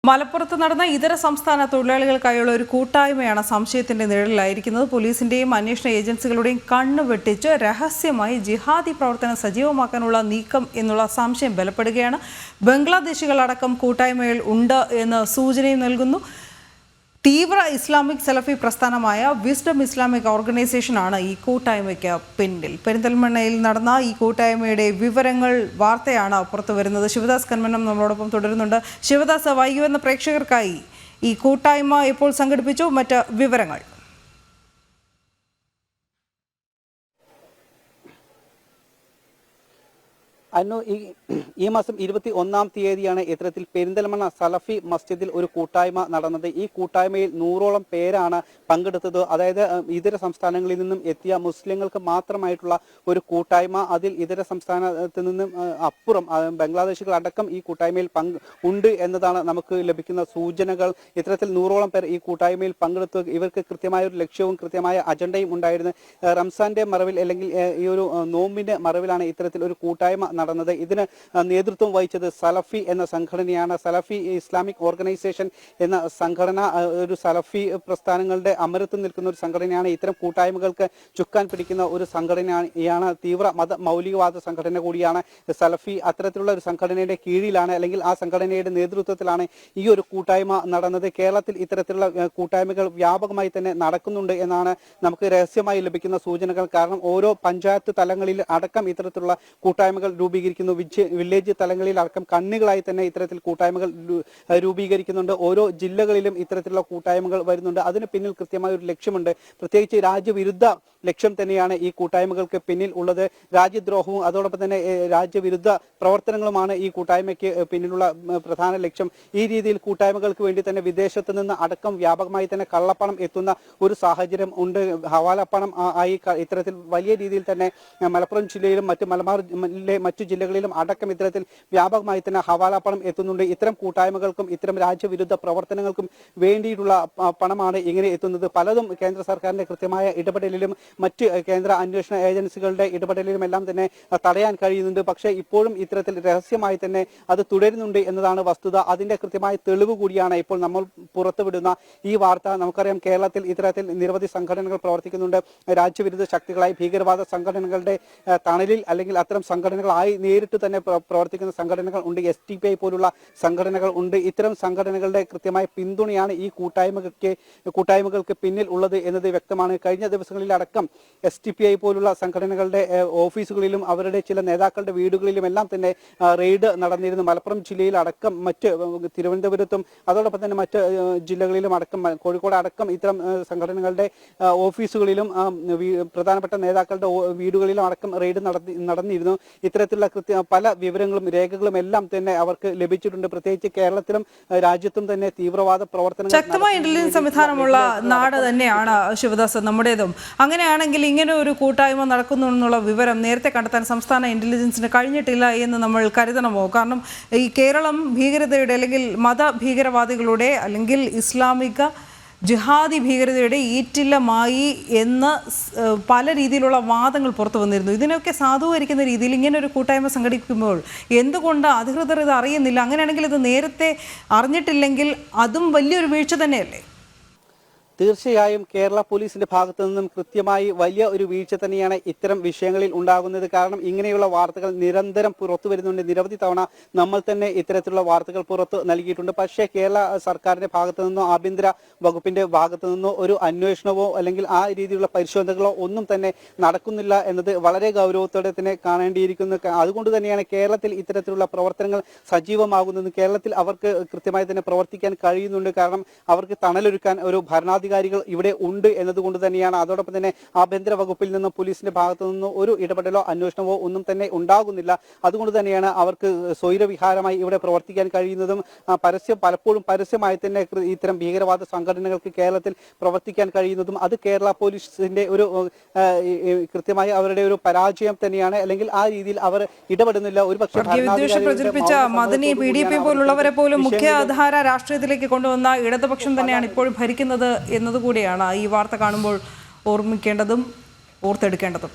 മലപ്പുറത്ത് നടന്ന ഇതര സംസ്ഥാന തൊഴിലാളികൾക്കായുള്ള ഒരു കൂട്ടായ്മയാണ് സംശയത്തിന്റെ നിഴലിലായിരിക്കുന്നത്. പോലീസിന്റെയും അന്വേഷണ ഏജൻസികളുടെയും കണ്ണു വെട്ടിച്ച് രഹസ്യമായി ജിഹാദി പ്രവർത്തനം സജീവമാക്കാനുള്ള നീക്കം എന്നുള്ള സംശയം ബലപ്പെടുകയാണ്. ബംഗ്ലാദേശികളടക്കം കൂട്ടായ്മയിൽ ഉണ്ട് എന്ന് സൂചനയും നൽകുന്നു. തീവ്ര ഇസ്ലാമിക് സലഫി പ്രസ്ഥാനമായ വിസ്ഡം ഇസ്ലാമിക് ഓർഗനൈസേഷനാണ് ഈ കൂട്ടായ്മയ്ക്ക് പിന്നിൽ. പെരിന്തൽമണ്ണയിൽ നടന്ന ഈ കൂട്ടായ്മയുടെ വിവരങ്ങൾ വാർത്തയാണ് പുറത്തു വരുന്നത്. ശിവദാസ് കന്മനം നമ്മളോടൊപ്പം തുടരുന്നുണ്ട്. ശിവദാസ്, വൈകി വന്ന പ്രേക്ഷകർക്കായി ഈ കൂട്ടായ്മ എപ്പോൾ സംഘടിപ്പിച്ചു, മറ്റ് വിവരങ്ങൾ? അന്നു ഈ മാസം 21-ാം തീയതിയാണ് ഇത്തരത്തിൽ പെരിന്തൽമണ്ണ സലഫി മസ്ജിദിൽ ഒരു കൂട്ടായ്മ നടന്നത്. ഈ കൂട്ടായ്മയിൽ 100ഓളം പേരാണ് പങ്കെടുത്തത്. അതായത് ഇതര സംസ്ഥാനങ്ങളിൽ നിന്നും എത്തിയ മുസ്ലിങ്ങൾക്ക് മാത്രമായിട്ടുള്ള ഒരു കൂട്ടായ്മ. അതിൽ ഇതര സംസ്ഥാനത്തിൽ നിന്നും അപ്പുറം ബംഗ്ലാദേശികൾ അടക്കം ഈ കൂട്ടായ്മയിൽ ഉണ്ട് എന്നതാണ് നമുക്ക് ലഭിക്കുന്ന സൂചനകൾ. ഇത്തരത്തിൽ 100ഓളം പേർ ഈ കൂട്ടായ്മയിൽ പങ്കെടുത്തു. ഇവർക്ക് കൃത്യമായ ഒരു ലക്ഷ്യവും കൃത്യമായ അജണ്ടയും ഉണ്ടായിരുന്നു. റംസാന്റെ മറവിൽ അല്ലെങ്കിൽ ഈ ഒരു നോമ്പിന്റെ മറവിലാണ് ഇത്തരത്തിൽ ഒരു കൂട്ടായ്മ നടന്നത്. ഇതിന് നേതൃത്വം വഹിച്ചത് സലഫി എന്ന സംഘടനയാണ്. സലഫി ഇസ്ലാമിക് ഓർഗനൈസേഷൻ എന്ന സംഘടന ഒരു സലഫി പ്രസ്ഥാനങ്ങളുടെ അമരത്ത് നിൽക്കുന്ന ഒരു സംഘടനയാണ്. ഇത്തരം കൂട്ടായ്മകൾക്ക് ചുക്കാൻ പിടിക്കുന്ന ഒരു സംഘടനയാണ്. തീവ്ര മത മൗലികവാദ സംഘടന കൂടിയാണ് സലഫി. അത്തരത്തിലുള്ള ഒരു സംഘടനയുടെ കീഴിലാണ് അല്ലെങ്കിൽ ആ സംഘടനയുടെ നേതൃത്വത്തിലാണ് ഈ ഒരു കൂട്ടായ്മ നടന്നത്. കേരളത്തിൽ ഇത്തരത്തിലുള്ള കൂട്ടായ്മകൾ വ്യാപകമായി തന്നെ നടക്കുന്നുണ്ട് എന്നാണ് നമുക്ക് രഹസ്യമായി ലഭിക്കുന്ന സൂചനകൾ. കാരണം ഓരോ പഞ്ചായത്ത് തലങ്ങളിൽ അടക്കം ഇത്തരത്തിലുള്ള കൂട്ടായ്മകൾ രൂപീകരിക്കുന്നു. വില്ലേജ് തലങ്ങളിൽ അടക്കം കണ്ണികളായി തന്നെ ഇത്തരത്തിൽ കൂട്ടായ്മകൾ രൂപീകരിക്കുന്നുണ്ട്. ഓരോ ജില്ലകളിലും ഇത്തരത്തിലുള്ള കൂട്ടായ്മകൾ വരുന്നുണ്ട്. അതിന് പിന്നിൽ കൃത്യമായ ഒരു ലക്ഷ്യമുണ്ട്. പ്രത്യേകിച്ച് രാജ്യവിരുദ്ധ ലക്ഷ്യം തന്നെയാണ് ഈ കൂട്ടായ്മകൾക്ക് പിന്നിൽ ഉള്ളത്. രാജ്യദ്രോഹവും അതോടൊപ്പം തന്നെ രാജ്യവിരുദ്ധ പ്രവർത്തനങ്ങളുമാണ് ഈ കൂട്ടായ്മയ്ക്ക് പിന്നിലുള്ള പ്രധാന ലക്ഷ്യം. ഈ രീതിയിൽ കൂട്ടായ്മകൾക്ക് വേണ്ടി തന്നെ വിദേശത്ത് നിന്ന് അടക്കം വ്യാപകമായി തന്നെ കള്ളപ്പണം എത്തുന്ന ഒരു സാഹചര്യം ഉണ്ട്. ഹവാലപ്പണം ആയി ഇത്തരത്തിൽ വലിയ രീതിയിൽ തന്നെ മലപ്പുറം ജില്ലയിലും മറ്റു ജില്ലകളിലും അടക്കം ഇത്തരത്തിൽ വ്യാപകമായി തന്നെ ഹവാലപ്പണം എത്തുന്നുണ്ട്. ഇത്തരം കൂട്ടായ്മകൾക്കും ഇത്തരം രാജ്യവിരുദ്ധ പ്രവർത്തനങ്ങൾക്കും വേണ്ടിയിട്ടുള്ള പണമാണ് ഇങ്ങനെ എത്തുന്നത്. പലതും കേന്ദ്ര സർക്കാരിന്റെ കൃത്യമായ ഇടപെടലിലും മറ്റ് കേന്ദ്ര അന്വേഷണ ഏജൻസികളുടെ ഇടപെടലിലും എല്ലാം തന്നെ തടയാൻ കഴിയുന്നുണ്ട്. പക്ഷേ ഇപ്പോഴും ഇത്തരത്തിൽ രഹസ്യമായി തന്നെ അത് തുടരുന്നുണ്ട് എന്നതാണ് വസ്തുത. അതിന്റെ കൃത്യമായ തെളിവ് കൂടിയാണ് ഇപ്പോൾ നമ്മൾ പുറത്തുവിടുന്ന ഈ വാർത്ത. നമുക്കറിയാം കേരളത്തിൽ ഇത്തരത്തിൽ നിരവധി സംഘടനകൾ പ്രവർത്തിക്കുന്നുണ്ട്. രാജ്യവിരുദ്ധ ശക്തികളായി ഭീകരവാദ സംഘടനകളുടെ തണലിൽ അല്ലെങ്കിൽ അത്തരം സംഘടനകളായി നേരിട്ട് തന്നെ പ്രവർത്തിക്കുന്ന സംഘടനകൾ ഉണ്ട്. STPI പോലുള്ള സംഘടനകൾ ഉണ്ട്. ഇത്തരം സംഘടനകളുടെ കൃത്യമായ പിന്തുണയാണ് ഈ കൂട്ടായ്മകൾക്ക് പിന്നിൽ ഉള്ളത് എന്നത് വ്യക്തമാണ്. കഴിഞ്ഞ ദിവസങ്ങളിൽ അടക്കം STPI പോലുള്ള സംഘടനകളുടെ ഓഫീസുകളിലും അവരുടെ ചില നേതാക്കളുടെ വീടുകളിലും എല്ലാം തന്നെ റെയ്ഡ് നടന്നിരുന്നു. മലപ്പുറം ജില്ലയിൽ അടക്കം മറ്റ് തിരുവനന്തപുരത്തും അതോടൊപ്പം തന്നെ മറ്റ് ജില്ലകളിലും അടക്കം കോഴിക്കോട് അടക്കം ഇത്തരം സംഘടനകളുടെ ഓഫീസുകളിലും പ്രധാനപ്പെട്ട നേതാക്കളുടെ വീടുകളിലും അടക്കം റെയ്ഡ് നടന്നിരുന്നു. ഇത്തരത്തിലുള്ള പല വിവരങ്ങളും രേഖകളും എല്ലാം തന്നെ അവർക്ക് ലഭിച്ചിട്ടുണ്ട്. പ്രത്യേകിച്ച് കേരളത്തിലും രാജ്യത്തും തന്നെ തീവ്രവാദ പ്രവർത്തനങ്ങൾ ശക്തമായ ഇന്റലിജൻസ് സംവിധാനമുള്ള നാട് തന്നെയാണ് ശിവദാസ് നമ്മുടേതും. അങ്ങനെയാണെങ്കിൽ ഇങ്ങനെ ഒരു കൂട്ടായ്മ നടക്കുന്നു എന്നുള്ള വിവരം നേരത്തെ കണ്ടെത്താൻ സംസ്ഥാന ഇന്റലിജൻസിന് കഴിഞ്ഞിട്ടില്ല എന്ന് നമ്മൾ കരുതണമോ? കാരണം ഈ കേരളം ഭീകരതയുടെ അല്ലെങ്കിൽ മതഭീകരവാദികളുടെ അല്ലെങ്കിൽ ഇസ്ലാമിക ജിഹാദി ഭീകരതയുടെ ഈറ്റില്ലമായി എന്ന് പല രീതിയിലുള്ള വാദങ്ങൾ പുറത്തു വന്നിരുന്നു. ഇതിനൊക്കെ സാധൂകരിക്കുന്ന രീതിയിൽ ഇങ്ങനെ ഒരു കൂട്ടായ്മ സംഘടിപ്പിക്കുമ്പോൾ എന്തുകൊണ്ട് അധികൃതർ ഇത് അറിയുന്നില്ല? അങ്ങനെയാണെങ്കിൽ ഇത് നേരത്തെ അറിഞ്ഞിട്ടില്ലെങ്കിൽ അതും വലിയൊരു വീഴ്ച തന്നെയല്ലേ? തീർച്ചയായും കേരള പോലീസിന്റെ ഭാഗത്തു നിന്നും കൃത്യമായി വലിയ ഒരു വീഴ്ച തന്നെയാണ് ഇത്തരം വിഷയങ്ങളിൽ ഉണ്ടാകുന്നത്. കാരണം ഇങ്ങനെയുള്ള വാർത്തകൾ നിരന്തരം പുറത്തു വരുന്നുണ്ട്. നിരവധി തവണ നമ്മൾ തന്നെ ഇത്തരത്തിലുള്ള വാർത്തകൾ പുറത്ത് നൽകിയിട്ടുണ്ട്. പക്ഷേ കേരള സർക്കാരിന്റെ ഭാഗത്തു നിന്നോ ആഭ്യന്തര വകുപ്പിന്റെ ഭാഗത്തു നിന്നോ ഒരു അന്വേഷണമോ അല്ലെങ്കിൽ ആ രീതിയിലുള്ള പരിശോധനകളോ ഒന്നും തന്നെ നടക്കുന്നില്ല എന്നത് വളരെ ഗൗരവത്തോടെ തന്നെ കാണേണ്ടിയിരിക്കുന്നു. അതുകൊണ്ട് തന്നെയാണ് കേരളത്തിൽ ഇത്തരത്തിലുള്ള പ്രവർത്തനങ്ങൾ സജീവമാകുന്നത്. കേരളത്തിൽ അവർക്ക് കൃത്യമായി തന്നെ പ്രവർത്തിക്കാൻ കഴിയുന്നുണ്ട്. കാരണം അവർക്ക് തണലൊരുക്കാൻ ഒരു ഭരണാധികാരികൾ ഇവിടെ ഉണ്ട് എന്നതുകൊണ്ട് തന്നെയാണ്. അതോടൊപ്പം തന്നെ ആഭ്യന്തര വകുപ്പിൽ നിന്നും പോലീസിന്റെ ഭാഗത്തു നിന്നും ഒരു ഇടപെടലോ അന്വേഷണമോ ഒന്നും തന്നെ ഉണ്ടാകുന്നില്ല. അതുകൊണ്ട് തന്നെയാണ് അവർക്ക് സ്വൈരവിഹാരമായി ഇവിടെ പ്രവർത്തിക്കാൻ കഴിയുന്നതും പലപ്പോഴും പരസ്യമായി തന്നെ ഇത്തരം ഭീകരവാദ സംഘടനകൾക്ക് കേരളത്തിൽ പ്രവർത്തിക്കാൻ കഴിയുന്നതും. അത് കേരള പോലീസിന്റെ ഒരു കൃത്യമായി അവരുടെ ഒരു പരാജയം തന്നെയാണ്. അല്ലെങ്കിൽ ആ രീതിയിൽ അവർ ഇടപെടുന്നില്ല. ഒരുപക്ഷെ പ്രചരിപ്പിച്ച മദനി PDP പോലുള്ളവരെ പോലും മുഖ്യധാര രാഷ്ട്രീയത്തിലേക്ക് കൊണ്ടുവന്ന ഇടതുപക്ഷം തന്നെയാണ് ഇപ്പോഴും ഭരിക്കുന്നത് എന്നതുകൂടിയാണ് ഈ വാർത്ത കാണുമ്പോൾ ഓർമ്മിക്കേണ്ടതും ഓർത്തെടുക്കേണ്ടതും.